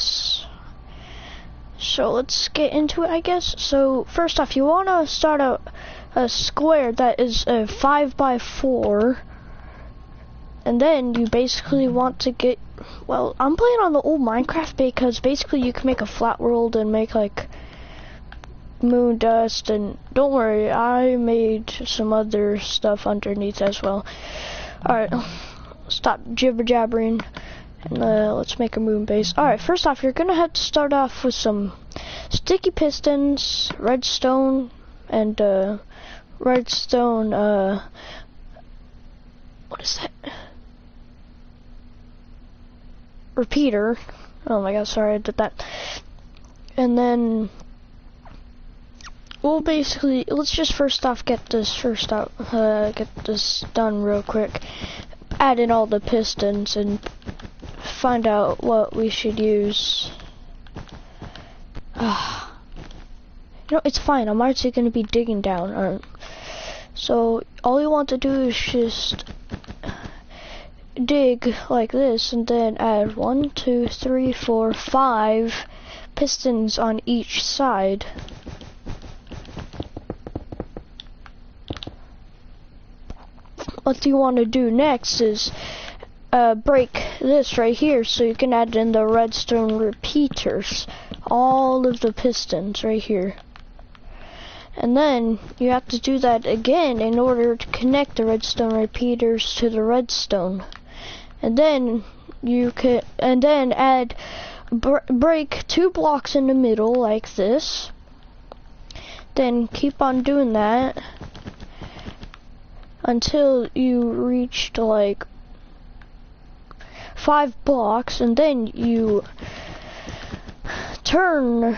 this. So let's get into it, I guess. So first off, you want to start a square that is a 5 by 4, and then you basically want to get, well, I'm playing on the old Minecraft because basically you can make a flat world and make like moon dust, and don't worry, I made some other stuff underneath as well. Alright, stop jibber jabbering. And let's make a moon base. Alright, first off, you're gonna have to start off with some sticky pistons, redstone, and redstone, what is that? Repeater. Oh my god, sorry I did that. And then we'll basically, let's just first off get this done real quick. Add in all the pistons and find out what we should use. You know, it's fine. I'm actually going to be digging down. So all you want to do is just dig like this, and then add 1, 2, 3, 4, 5 pistons on each side. What you want to do next is break this right here so you can add in the redstone repeaters, all of the pistons right here. And then you have to do that again in order to connect the redstone repeaters to the redstone. And then you can, and then add, break 2 blocks in the middle like this. Then keep on doing that until you reached like 5 blocks, and then you turn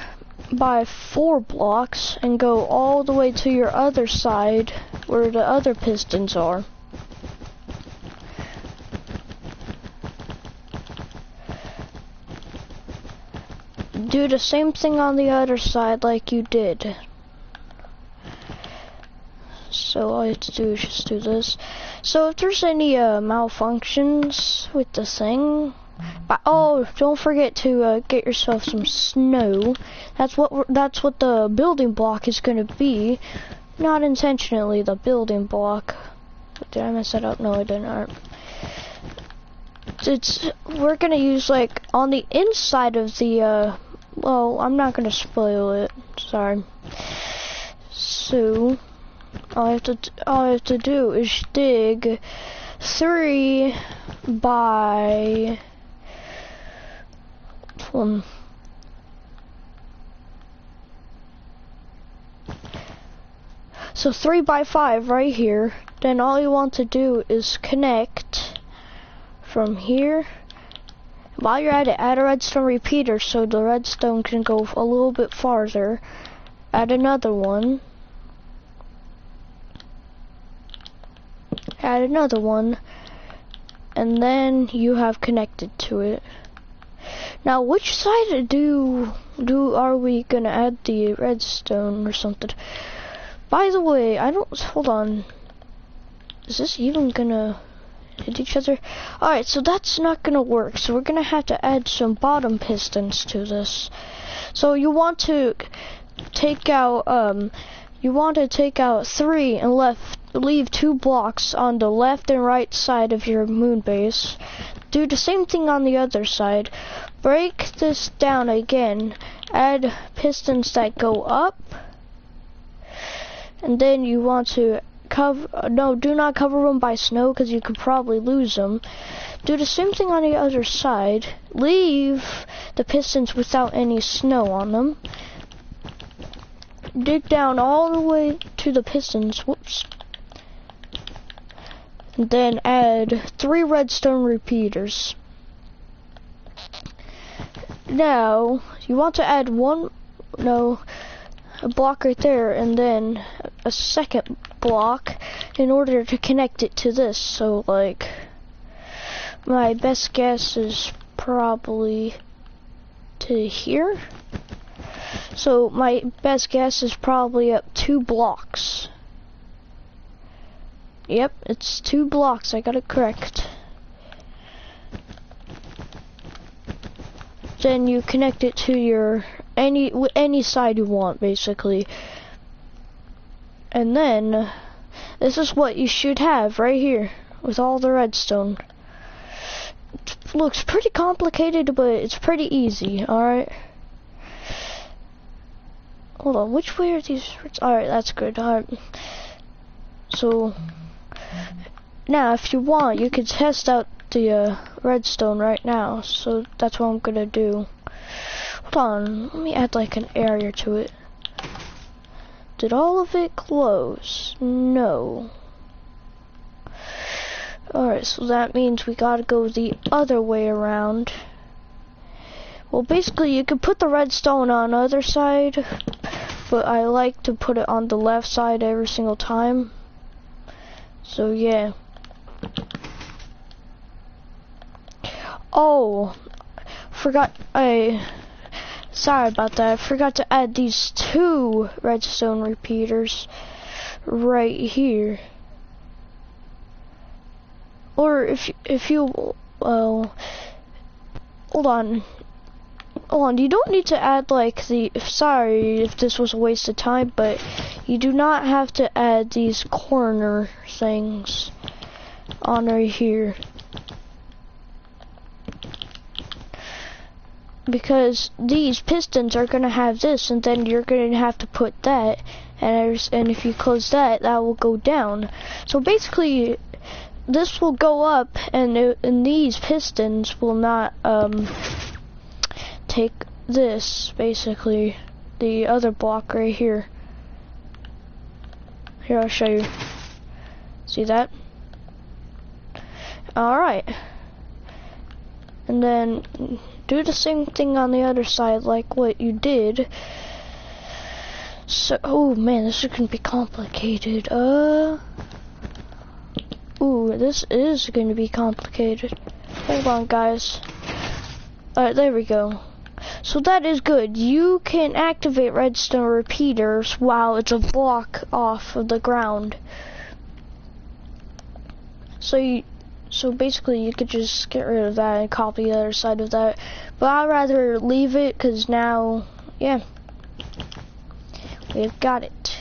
by 4 blocks and go all the way to your other side where the other pistons are. Do the same thing on the other side like you did. So all you have to do is just do this. So if there's any malfunctions with the thing, but oh, don't forget to get yourself some snow. That's what the building block is going to be. Not intentionally, the building block. Did I mess that up? No, I didn't. We're going to use like on the inside of the well, I'm not going to spoil it. Sorry. So all I have to do is dig 3 by 1. So 3 by 5 right here. Then all you want to do is connect from here. While you're at it, add a redstone repeater so the redstone can go a little bit farther. Add another one. Add another one, and then you have connected to it. Now, which side are we gonna add the redstone or something? By the way, hold on. Is this even gonna hit each other? Alright, so that's not gonna work. So we're gonna have to add some bottom pistons to this. So you want to take out 3 and leave 2 blocks on the left and right side of your moon base. Do the same thing on the other side. Break this down again. Add pistons that go up. And then you want to do not cover them by snow because you could probably lose them. Do the same thing on the other side. Leave the pistons without any snow on them. Dig down all the way to the pistons. Whoops. And then add 3 redstone repeaters. Now, you want to add a block right there, and then a second block in order to connect it to this. So, like, my best guess is probably to here. So, my best guess is probably up 2 blocks. Yep, it's 2 blocks. I got it correct. then you connect it to your any side you want, basically. And then this is what you should have right here with all the redstone. It looks pretty complicated, but it's pretty easy. All right. Hold on, which way are these? Alright, that's good. Alright. So, now if you want, you can test out the redstone right now. So, that's what I'm gonna do. Hold on, let me add like an area to it. Did all of it close? No. Alright, so that means we gotta go the other way around. Well, basically, you could put the redstone on the other side, but I like to put it on the left side every single time. So, yeah. Oh, sorry about that. I forgot to add these 2 redstone repeaters right here. Or if you, well, hold on, you don't need to add like sorry if this was a waste of time, but you do not have to add these corner things on right here. Because these pistons are gonna have this, and then you're gonna have to put that, and if you close that, that will go down. So basically, this will go up, and these pistons will not take this, basically, the other block right here. Here, I'll show you. See that? Alright. And then do the same thing on the other side like what you did. So, oh man, this is gonna be complicated. Ooh, this is gonna be complicated. Hold on, guys. Alright, there we go. So that is good. You can activate redstone repeaters while it's a block off of the ground. So basically you could just get rid of that and copy the other side of that. But I'd rather leave it, because now, yeah, we've got it.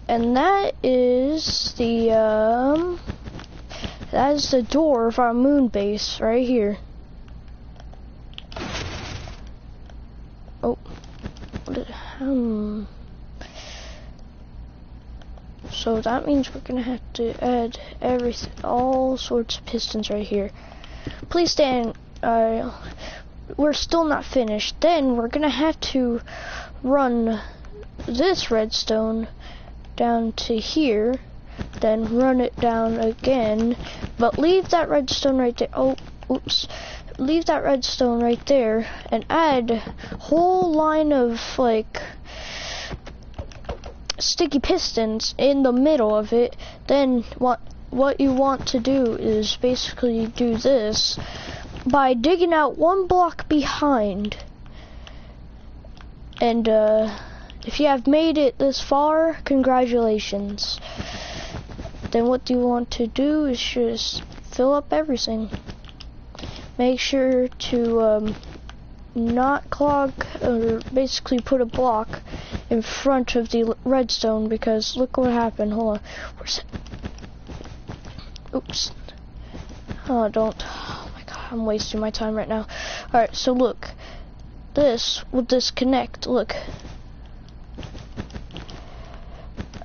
And that is the door of our moon base right here. Oh, so that means we're gonna have to add all sorts of pistons right here. Please stand. We're still not finished. Then we're gonna have to run this redstone down to here, then run it down again, but leave that redstone right there. Oh, oops. Leave that redstone right there and add a whole line of like sticky pistons in the middle of it. Then what you want to do is basically do this by digging out 1 block behind. And if you have made it this far, congratulations. Then what you want to do is just fill up everything. Make sure to not clog, or basically put a block in front of the redstone, because look what happened. Hold on. Where's it? Oops. Oh, don't. Oh my god, I'm wasting my time right now. Alright, so look. This will disconnect. Look.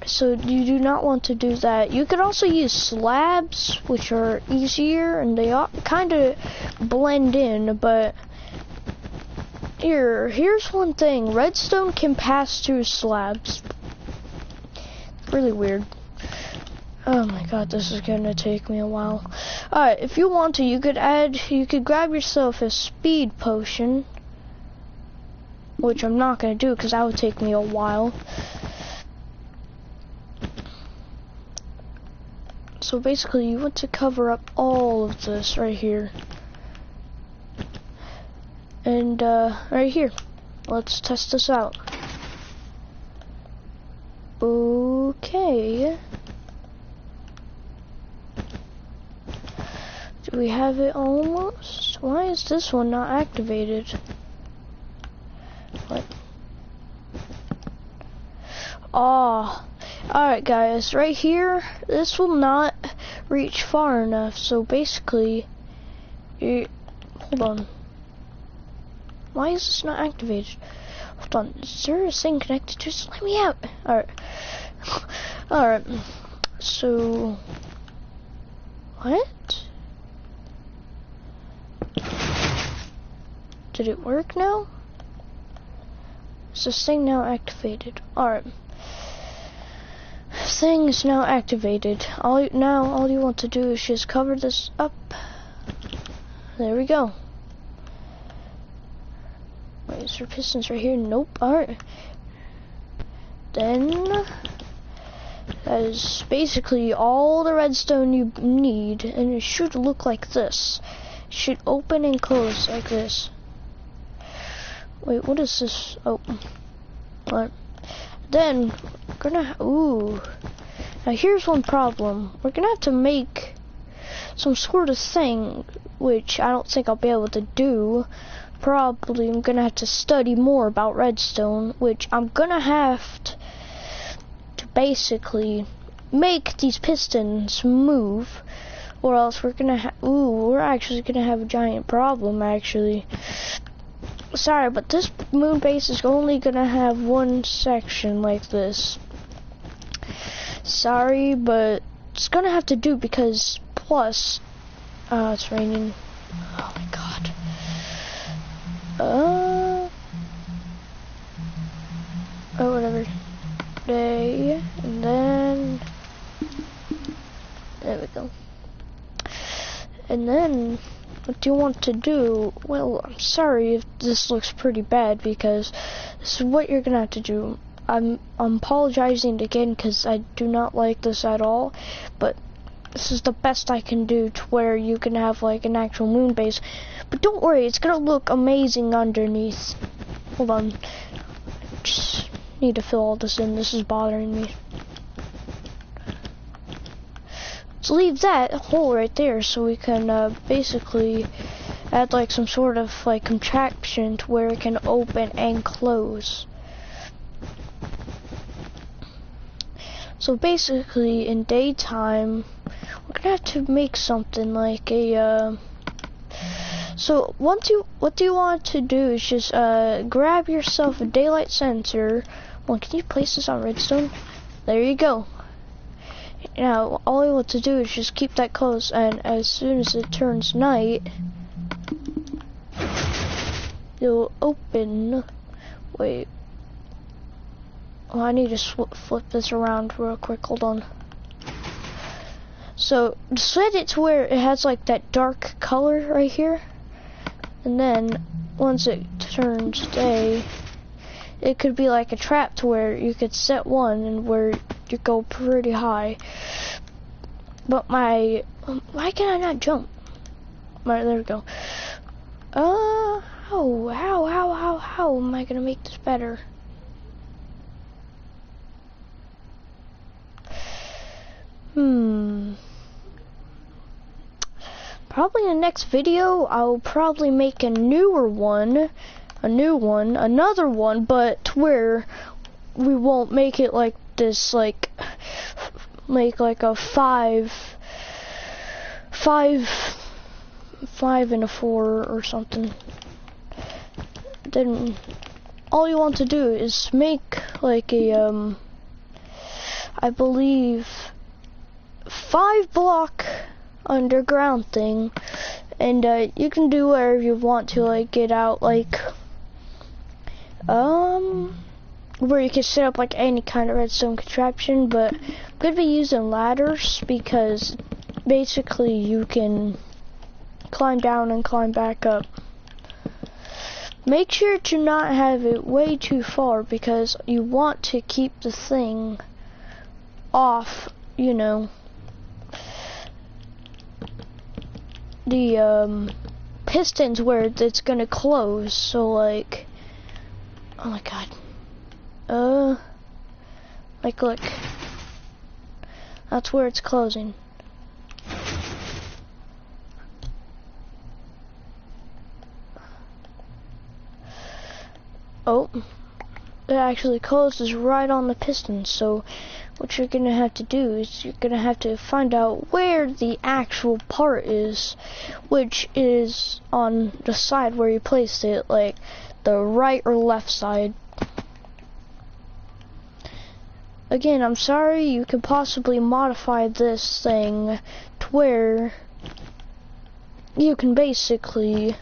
So you do not want to do that. You could also use slabs, which are easier, and they kind of blend in, but here's one thing. Redstone can pass through slabs. Really weird. Oh my god, this is gonna take me a while. Alright, if you want to, you could grab yourself a speed potion, which I'm not gonna do because that would take me a while. So basically, you want to cover up all of this right here. And right here, let's test this out. Okay. Do we have it almost? Why is this one not activated? What? Oh, alright guys, right here, this will not reach far enough, so basically, hold on. Why is this not activated? Hold on, is there a thing connected to this? Let me out! Alright. Alright, so, what? Did it work now? Is this thing now activated? Alright. Thing is now activated. All you want to do is just cover this up. There we go. Wait, is there pistons right here? Nope. Alright. Then that is basically all the redstone you need, and it should look like this. It should open and close like this. Wait, what is this? Oh. Alright. Then we're gonna ooh. Now here's one problem. We're gonna have to make some sort of thing, which I don't think I'll be able to do. Probably I'm gonna have to study more about redstone, which I'm gonna have to basically make these pistons move, or else we're gonna we're actually gonna have a giant problem actually. Sorry, but this moon base is only gonna have one section like this. Sorry, but it's gonna have to do because plus, it's raining. Oh my god. Oh, whatever. Day, and then there we go. And then what do you want to do? Well, I'm sorry if this looks pretty bad because this is what you're gonna have to do. I'm apologizing again because I do not like this at all, but this is the best I can do to where you can have like an actual moon base. But don't worry, it's gonna look amazing underneath. Hold on. Just need to fill all this in. This is bothering me. Let's leave that hole right there so we can basically add like some sort of like contraption to where it can open and close. So basically in daytime we're gonna have to make something like a so what do you want to do is just grab yourself a daylight sensor. Well, can you place this on redstone? There you go. Now all you want to do is just keep that closed, and as soon as it turns night you'll open. Wait, oh, I need to flip this around real quick, hold on. So set it to where it has like that dark color right here, and then once it turns day it could be like a trap to where you could set one and where you go pretty high. But why can I not jump? Right, there we go. How am I gonna make this better? Probably in the next video, I'll probably make another one, but where we won't make it like this, like, make like a 5 and a 4 or something. Then all you want to do is make like a, I believe 5-block underground thing, and you can do whatever you want to, like get out like where you can set up like any kind of redstone contraption, but I'm gonna be using ladders because basically you can climb down and climb back up. Make sure to not have it way too far because you want to keep the thing off, you know, the pistons where it's gonna close. So like, oh my god, like look, that's where it's closing. Oh, it actually closes right on the piston. So what you're gonna have to do is you're gonna have to find out where the actual part is, which is on the side where you placed it, like the right or left side. Again, I'm sorry, you could possibly modify this thing to where you can basically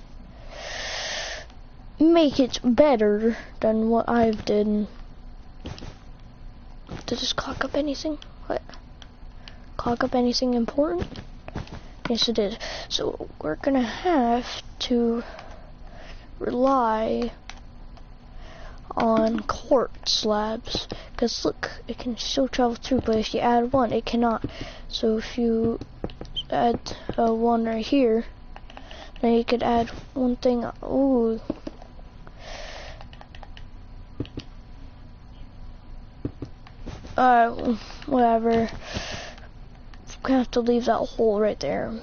make it better than what I've did. Did this clock up anything? What? Clock up anything important? Yes, it did. So we're gonna have to rely on quartz slabs, because look, it can still travel through, but if you add one, it cannot. So if you add one right here, then you could add one thing. Ooh. Whatever. Gonna have to leave that hole right there.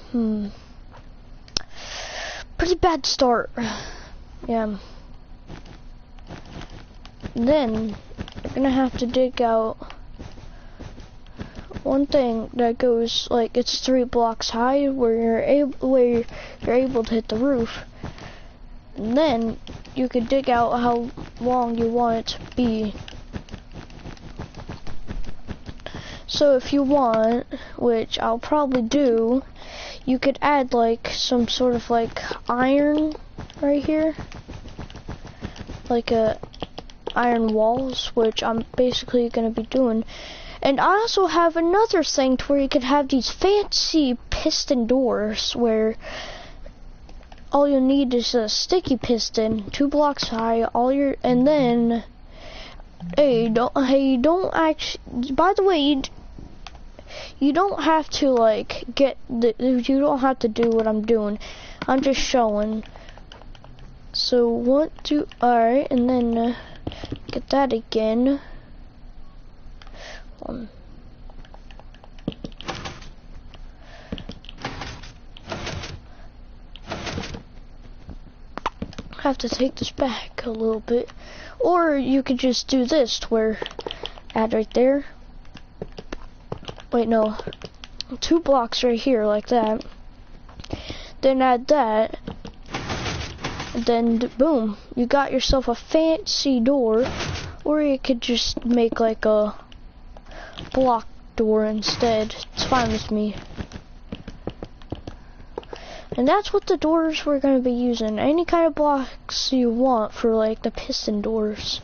Pretty bad start. Yeah. Then you're gonna have to dig out one thing that goes like it's 3 blocks high, where you're able to hit the roof. And then you could dig out how long you want it to be. So if you want, which I'll probably do, you could add like some sort of like iron right here, like iron walls, which I'm basically gonna be doing. And I also have another thing to where you could have these fancy piston doors where all you need is a sticky piston, 2 blocks high, and then don't actually, by the way, you don't have to like you don't have to do what I'm doing. I'm just showing. So alright, and then get that again. Have to take this back a little bit, or you could just do this to where add right there. Wait, no, 2 blocks right here like that. Then add that, and then boom, you got yourself a fancy door. Or you could just make like a block door instead. It's fine with me. And that's what the doors we're going to be using. Any kind of blocks you want for like the piston doors.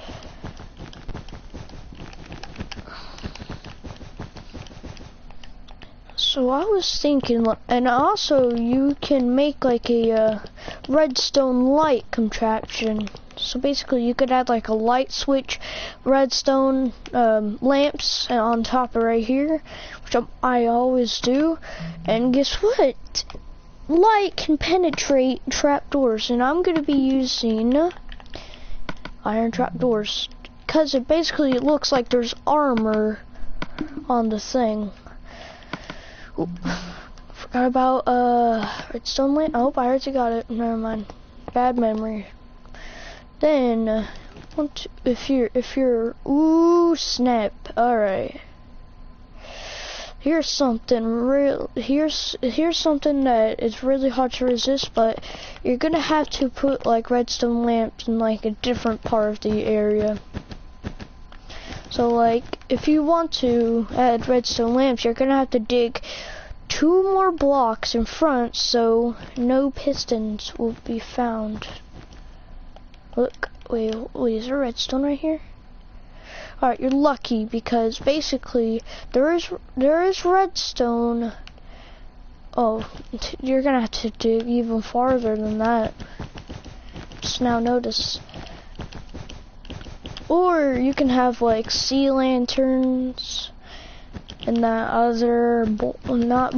So I was thinking, and also you can make like a redstone light contraption. So basically you could add like a light switch, redstone lamps on top of right here, which I always do. And guess what? Light can penetrate trapdoors, and I'm going to be using iron trapdoors because it basically looks like there's armor on the thing. Oop, forgot about redstone lamp. Oh, I already got it. Never mind. Bad memory. Then if you're ooh snap. All right. Here's something here's something that is really hard to resist, but you're gonna have to put like redstone lamps in like a different part of the area. So like if you want to add redstone lamps, you're gonna have to dig 2 more blocks in front so no pistons will be found. Look, wait, is there redstone right here? Alright, you're lucky because basically there is redstone. Oh, you're gonna have to dig even farther than that. Just now notice. Or you can have like sea lanterns and that other not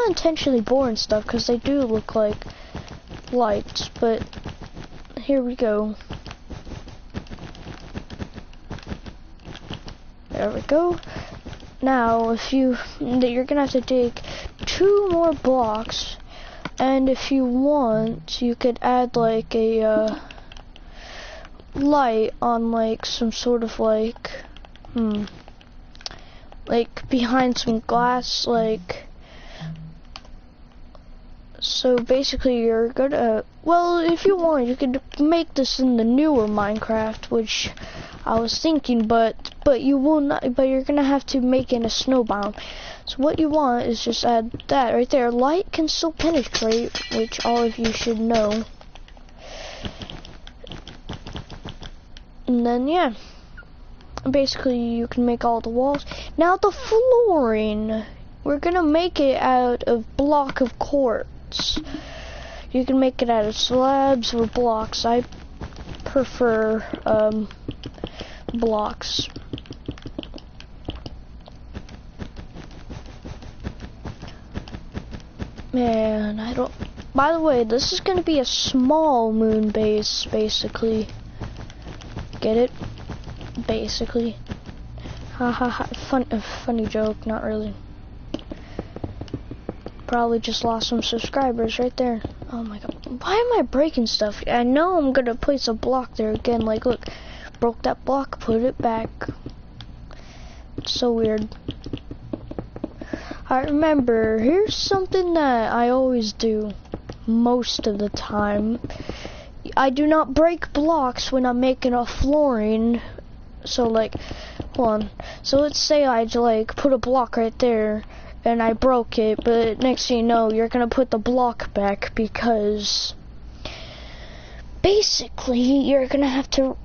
intentionally boring stuff, because they do look like lights. But here we go. There we go. Now, you're gonna have to dig 2 more blocks, and if you want, you could add like a light on like some sort of like behind some glass, like, so basically you're gonna, well, if you want, you could make this in the newer Minecraft, which I was thinking, but you will not, but you're gonna have to make it a snow biome. So what you want is just add that right there. Light can still penetrate, which all of you should know. And then, yeah, basically you can make all the walls. Now the flooring, we're gonna make it out of block of quartz. You can make it out of slabs or blocks. I prefer blocks. Man, I don't, by the way, this is gonna be a small moon base, basically. Get it? Basically. Ha ha ha, funny joke, not really. Probably just lost some subscribers right there. Oh my god, why am I breaking stuff? I know I'm gonna place a block there again, like look, broke that block, put it back. It's so weird. I remember, here's something that I always do most of the time. I do not break blocks when I'm making a flooring. So like, hold on. So let's say I like put a block right there and I broke it, but next thing you know, you're gonna put the block back because basically you're gonna have to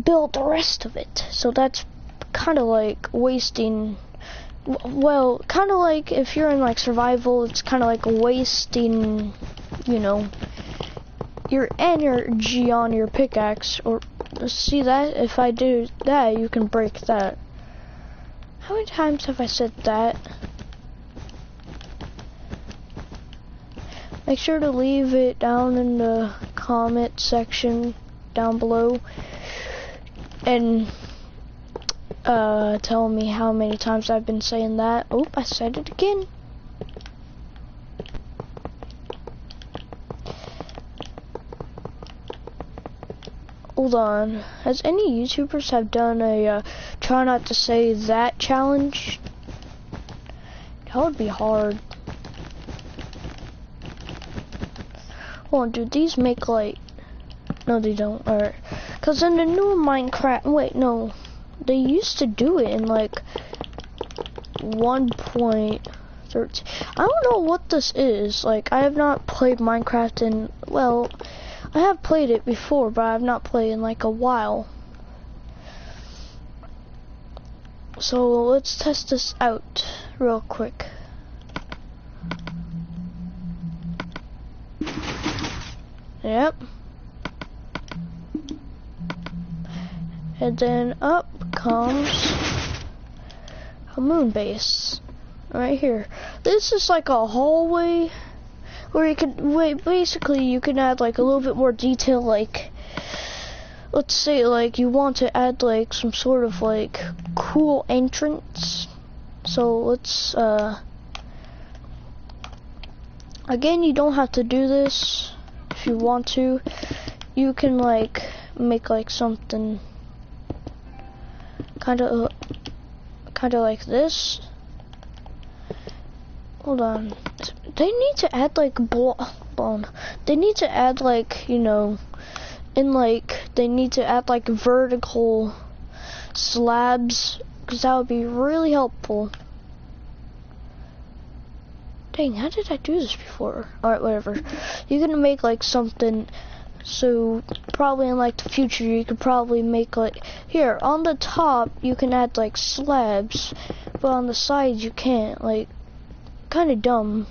build the rest of it. So that's kind of like wasting. Well, kind of like if you're in like survival, it's kind of like wasting, you know, your energy on your pickaxe. Or see that? If I do that, you can break that. How many times have I said that? Make sure to leave it down in the comment section down below and tell me how many times I've been saying that. Oh, I said it again. Hold on. Has any YouTubers have done a try not to say that challenge? That would be hard. Hold on, dude. These make light. No, they don't. Alright. Because in the new Minecraft, wait, no. They used to do it in like 1.13. I don't know what this is. Like, I have not played Minecraft in, well, I have played it before, but I have not played in like a while. So let's test this out real quick. Yep. And then up comes a moon base right here. This is like a hallway where you could basically you can add like a little bit more detail, like let's say like you want to add like some sort of like cool entrance. So let's again, you don't have to do this. If you want to, you can like make like something kind of like this. Hold on. They need to add like they need to add like, you know, in like they need to add like vertical slabs, because that would be really helpful. Dang, how did I do this before? Alright, whatever. You're gonna make like something, so probably in like the future you could probably make like, here, on the top you can add like slabs, but on the sides you can't, like, kinda dumb,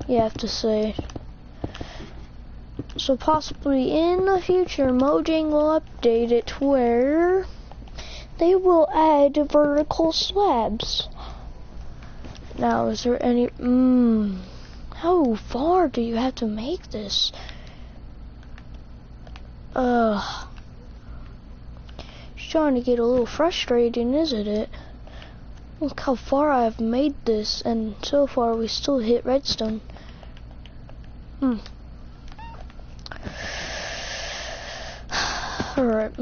you have to say. So possibly in the future, Mojang will update it to where they will add vertical slabs. Now, is there any, how far do you have to make this? It's starting to get a little frustrating, isn't it? Look how far I've made this, and so far we still hit redstone. Alright.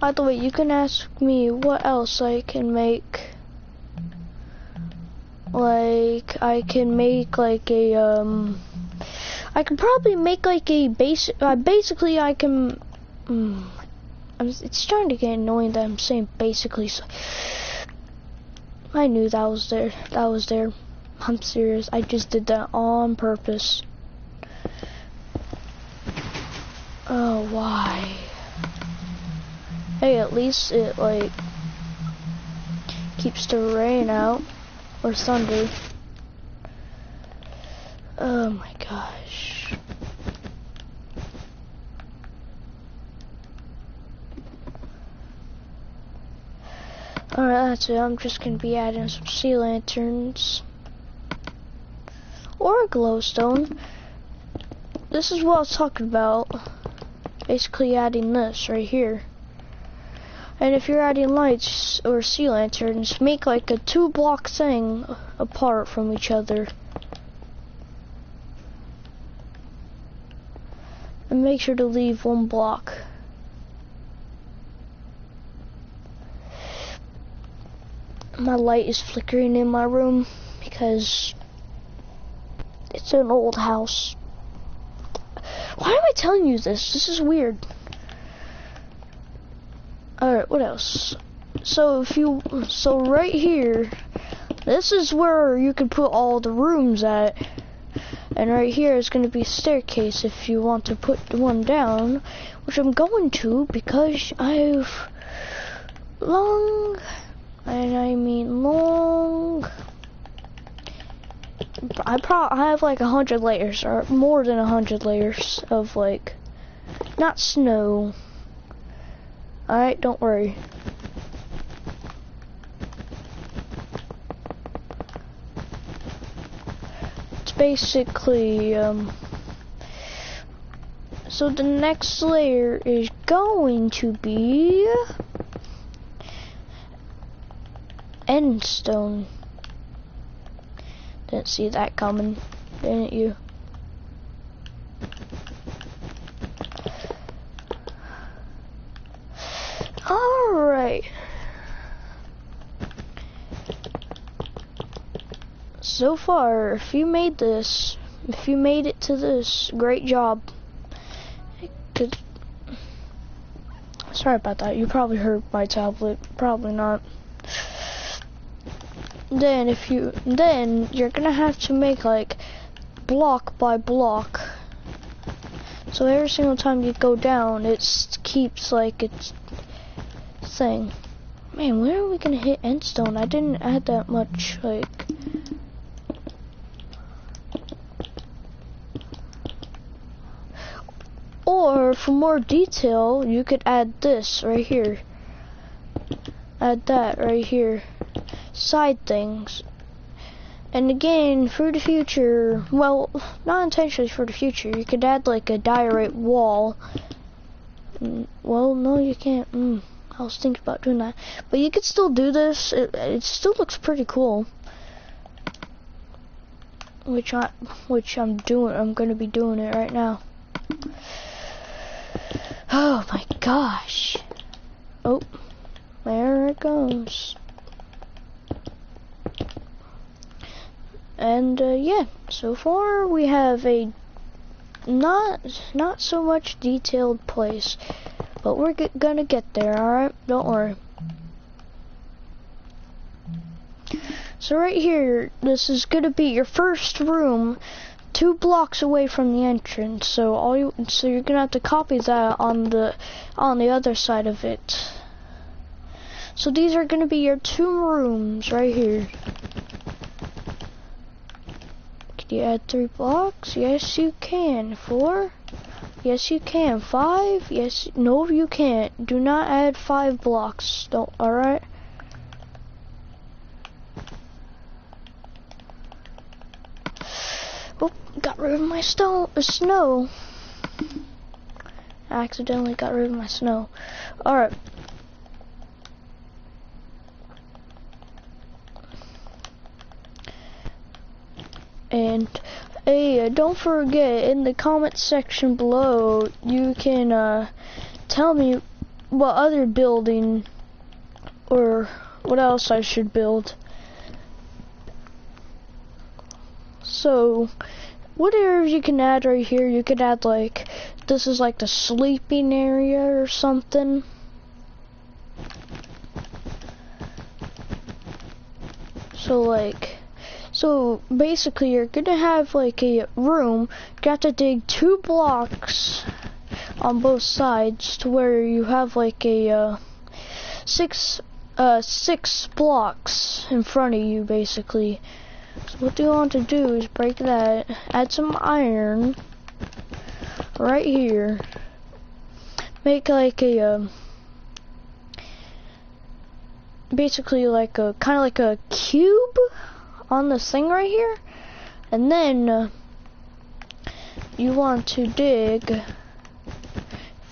By the way, you can ask me what else I can make. Like, I can make like a, I can probably make like a basic, basically I can, it's starting to get annoying that I'm saying basically, so I knew that was there, I'm serious, I just did that on purpose. Oh, why? Hey, at least it like keeps the rain out. Or thunder. Oh my gosh. Alright, that's it. I'm just gonna be adding some sea lanterns. Or a glowstone. This is what I was talking about. Basically adding this right here. And if you're adding lights or sea lanterns, make like a 2-block thing apart from each other. And make sure to leave 1 block. My light is flickering in my room because it's an old house. Why am I telling you this? This is weird. Alright, what else? So right here, this is where you can put all the rooms at. And right here is going to be a staircase if you want to put one down, which I'm going to because I've long, I have like 100 layers, or more than 100 layers of like, not snow. Alright, don't worry. It's basically, so the next layer is going to be endstone. Didn't see that coming, didn't you? Alright. So far, if you made it to this, great job. Sorry about that, you probably heard my tablet, probably not. Then you're gonna have to make like block by block. So every single time you go down, it keeps like its thing. Man, where are we gonna hit endstone? I didn't add that much, like. Or for more detail, you could add this right here. Add that right here. Side things. And again, for the future, well, not intentionally for the future, you could add like a diorite wall. Well, no, you can't. I was thinking about doing that. But you could still do this. It still looks pretty cool. Which I'm doing. I'm gonna be doing it right now. Oh my gosh. Oh, there it goes. And yeah, so far we have a not so much detailed place, but we're gonna get there, alright? Don't worry. So right here, this is gonna be your first room, 2 blocks away from the entrance. So you're gonna have to copy that on the other side of it. So these are gonna be your 2 rooms right here. Can you add 3 blocks? Yes, you can. 4? Yes, you can. 5? Yes. No, you can't. Do not add 5 blocks. Don't. All right. Oh, got rid of my snow. I accidentally got rid of my snow. All right. And Hey, don't forget, in the comment section below, you can tell me what other building or what else I should build. So, what areas you can add right here? You could add like, this is like the sleeping area or something. So basically you're gonna have like a room. You have to dig 2 blocks on both sides to where you have like a 6 blocks in front of you basically. So what you want to do is break that, add some iron right here, make like a basically like a kind of like a cube on this thing right here, and then you want to dig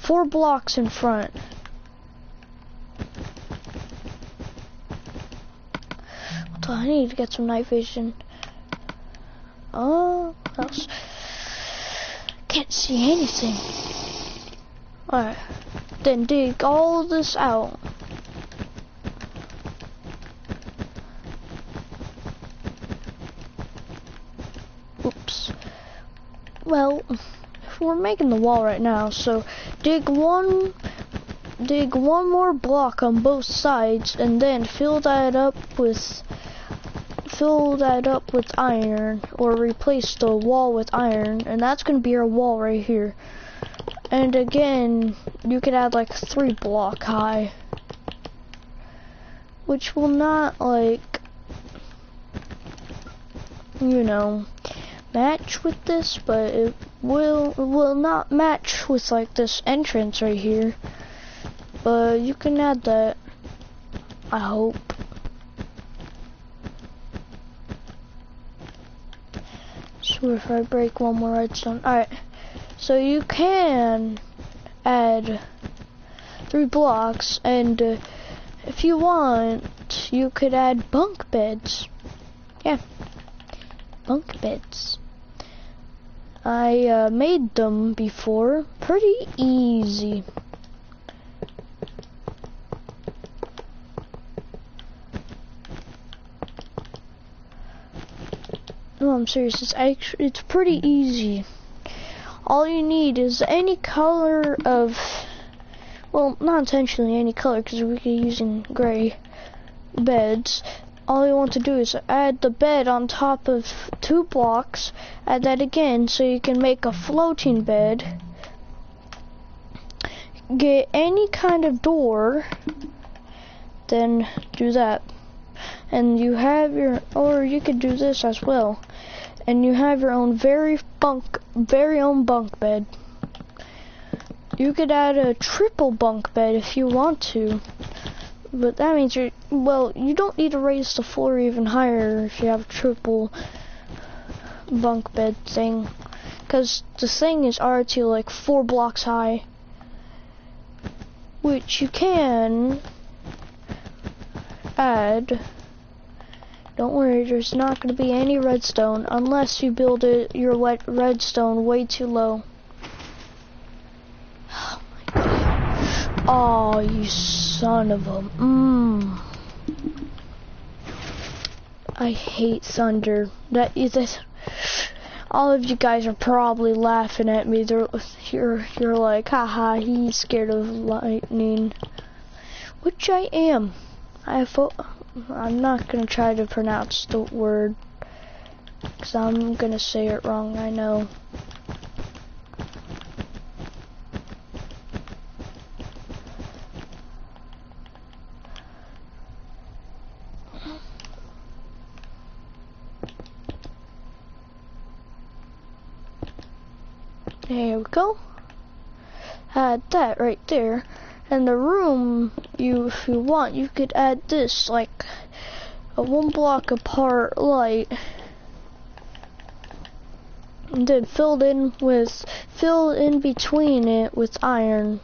4 blocks in front. I need to get some night vision. Oh, what else? Can't see anything. Alright, then dig all this out. Oops. Well, we're making the wall right now, so dig one more block on both sides, and then fill that up with iron, or replace the wall with iron, and that's gonna be our wall right here. And again, you could add like 3 block high, which will not, like, you know, match with this, but it will not match with like this entrance right here. But you can add that, I hope. So if I break one more redstone. Alright, so you can add 3 blocks, and if you want, you could add bunk beds. Yeah, bunk beds. I made them before, pretty easy. No, I'm serious. It's pretty easy. All you need is any color of, well, not intentionally any color, because we're using gray beds. All you want to do is add the bed on top of 2 blocks. Add that again, so you can make a floating bed. Get any kind of door, then do that. And you have your, or you could do this as well, and you have your own very own bunk bed. You could add a triple bunk bed if you want to, but that means you don't need to raise the floor even higher if you have a triple bunk bed thing, because the thing is already like 4 blocks high, which you can add. Don't worry, there's not going to be any redstone unless you build your redstone way too low. Oh my god. Oh, you son of a... I hate thunder. That is... All of you guys are probably laughing at me. You're like, haha, he's scared of lightning. Which I am. I'm not gonna try to pronounce the word, because I'm gonna say it wrong, I know. There we go. Add that right there. And the room, if you want, you could add this, like a 1 block apart light, and then fill in between it with iron.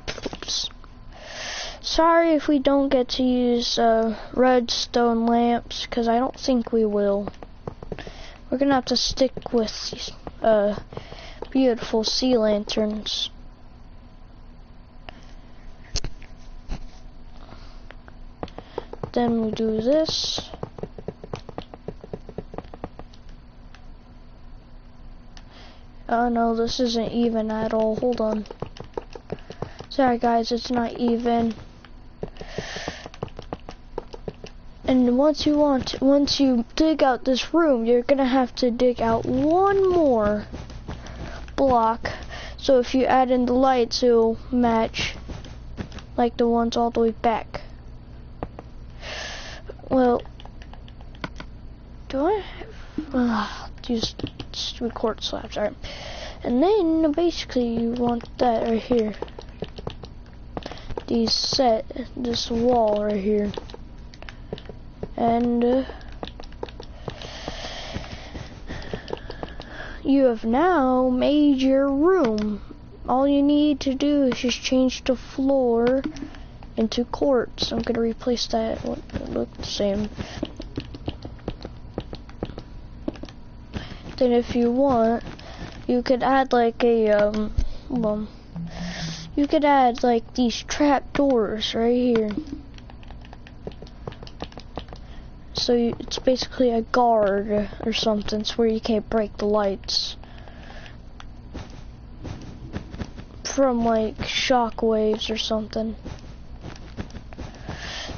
Oops. sorry if we don't get to use redstone lamps, because I don't think we will. We're gonna have to stick with beautiful sea lanterns. Then we do this. Oh no, this isn't even at all. Hold on. Sorry guys, it's not even. And once you dig out this room, you're gonna have to dig out one more block. So if you add in the lights, it'll match like the ones all the way back. Well, do I have use stupid quartz slabs? Alright. And then basically you want that right here. This wall right here. And you have now made your room. All you need to do is just change the floor into quartz. I'm gonna replace that. It looked the same. Then if you want, you could add like a you could add like these trap doors right here. So it's basically a guard or something, so where you can't break the lights from like shock waves or something.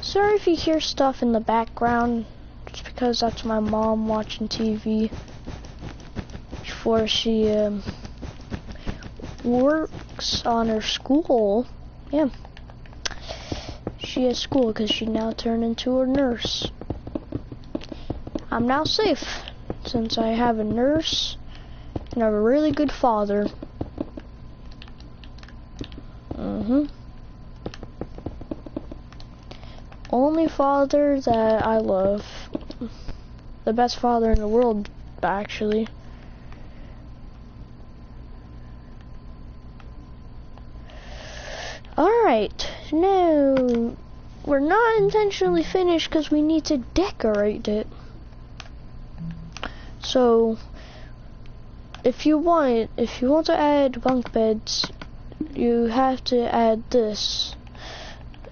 Sorry if you hear stuff in the background. It's because that's my mom watching TV before she works on her school. Yeah, she has school because she now turned into a nurse. I'm now safe since I have a nurse and I have a really good father. Only father that I love. The best father in the world, actually. Alright, no, we're not intentionally finished because we need to decorate it. So, if you want to add bunk beds, you have to add this.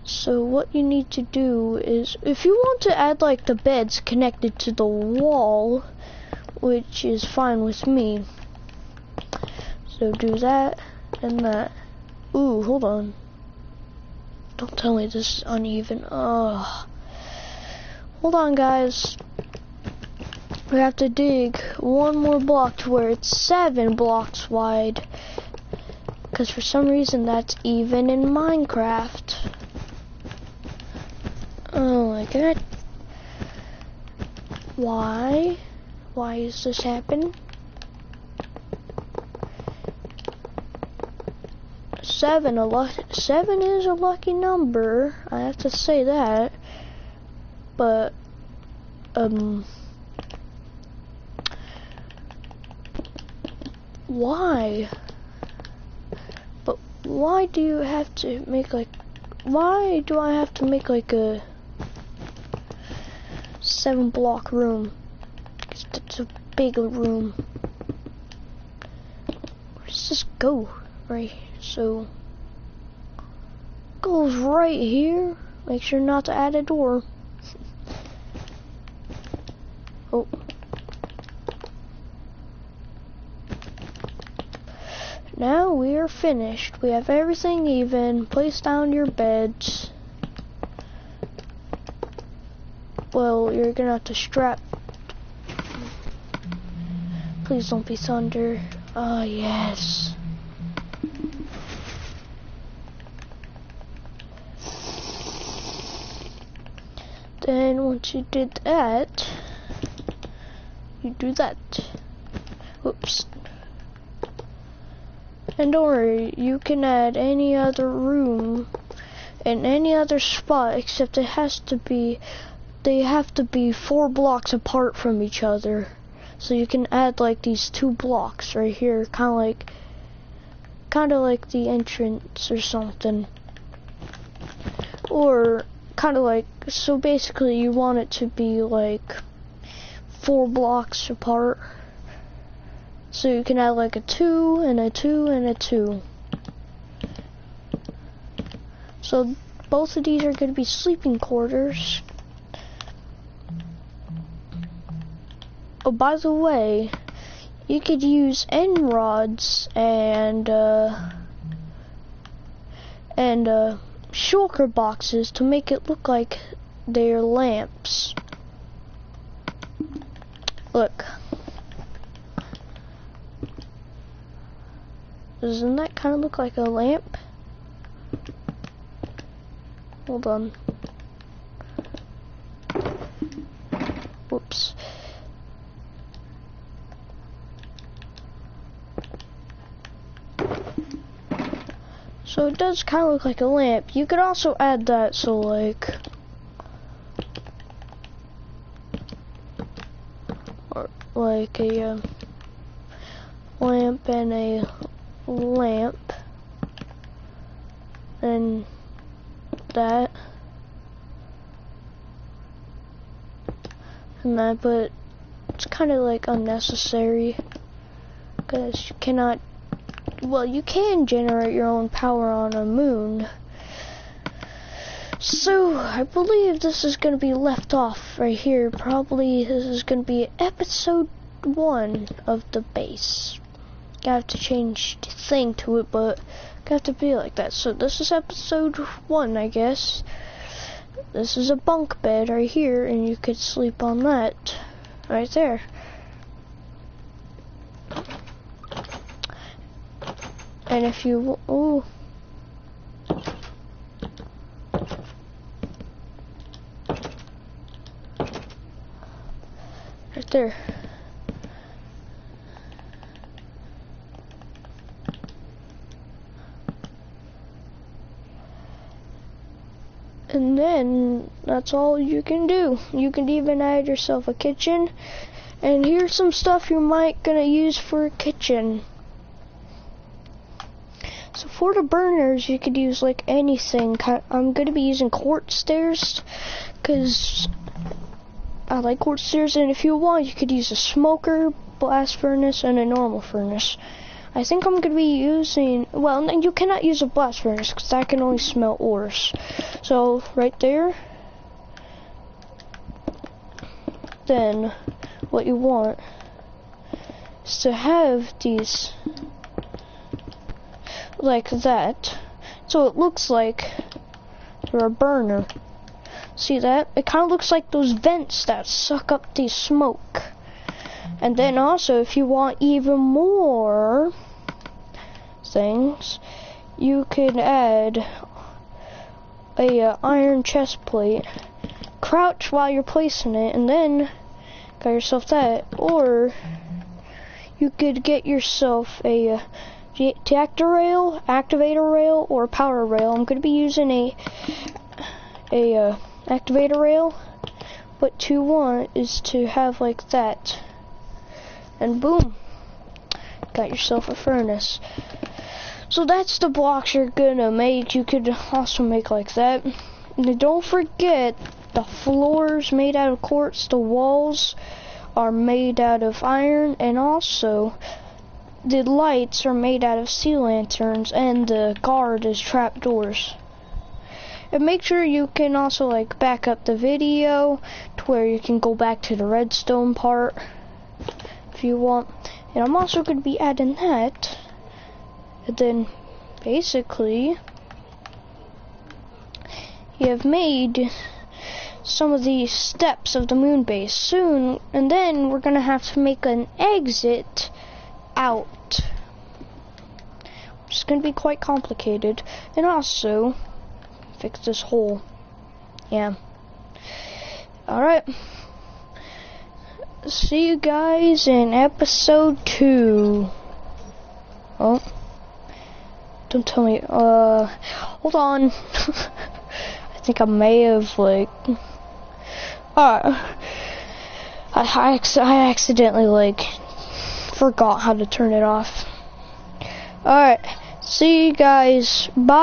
So what you need to do is, if you want to add like the beds connected to the wall, which is fine with me. So do that and that. Ooh, hold on. Don't tell me this is uneven. Ugh. Hold on, guys. We have to dig one more block to where it's 7 blocks wide. Because for some reason that's even in Minecraft. Oh my god. Why? Why is this happening? 7 is a lucky number. I have to say that. But why? But why do you have to make like, why do I have to make like a 7 block room? Because it's a big room. Where does this go? Right, so goes right here. Make sure not to add a door. Oh. Now we are finished. We have everything even. Place down your beds. Well, you're gonna have to strap. Please don't be thunder. Oh, yes. Then once you did that, you do that. Whoops. And don't worry, you can add any other room in any other spot, except they have to be 4 blocks apart from each other. So you can add like these 2 blocks right here, kind of like the entrance or something. or kind of like, so basically you want it to be like 4 blocks apart. So you can add like a 2 and a 2 and a 2. So both of these are going to be sleeping quarters. Oh, by the way, you could use end rods and shulker boxes to make it look like they're lamps. Look. Doesn't that kind of look like a lamp? Hold on. Whoops. So it does kind of look like a lamp. You could also add that, so like, or like a lamp and a lamp, and that, and that, but it's kind of like unnecessary, because you cannot, well, you can generate your own power on a moon. So I believe this is going to be left off right here. Probably this is going to be episode 1 of the base. I have to change the thing to it, but got to be like that. So this is episode 1, I guess. This is a bunk bed right here, and you could sleep on that right there. And if you, ooh, right there. And then that's all you can do. You can even add yourself a kitchen. And here's some stuff you might gonna use for a kitchen. So for the burners, you could use like anything. I'm gonna be using quartz stairs because I like quartz stairs. And if you want, you could use a smoker, blast furnace, and a normal furnace. I think I'm gonna be using, well, you cannot use a blast furnace because that can only smelt ores. So right there. Then what you want is to have these like that, so it looks like you're a burner. See that? It kind of looks like those vents that suck up the smoke. And then also, if you want even more things, you could add a iron chest plate. Crouch while you're placing it, and then got yourself that. Or you could get yourself a activator rail, or power rail. I'm going to be using a activator rail. What you want is to have like that, and boom, got yourself a furnace. So that's the blocks you're gonna make. You could also make like that. And don't forget, the floors made out of quartz, the walls are made out of iron, and also the lights are made out of sea lanterns, and the guard is trapdoors. And make sure you can also like back up the video to where you can go back to the redstone part if you want. And I'm also going to be adding that. And then basically you have made some of the steps of the moon base soon, and then we're going to have to make an exit out, which is going to be quite complicated. And also fix this hole. Yeah. Alright. See you guys in episode 2. Oh. Don't tell me. Hold on. I think I may have, like. I accidentally, like, forgot how to turn it off. Alright. See you guys. Bye.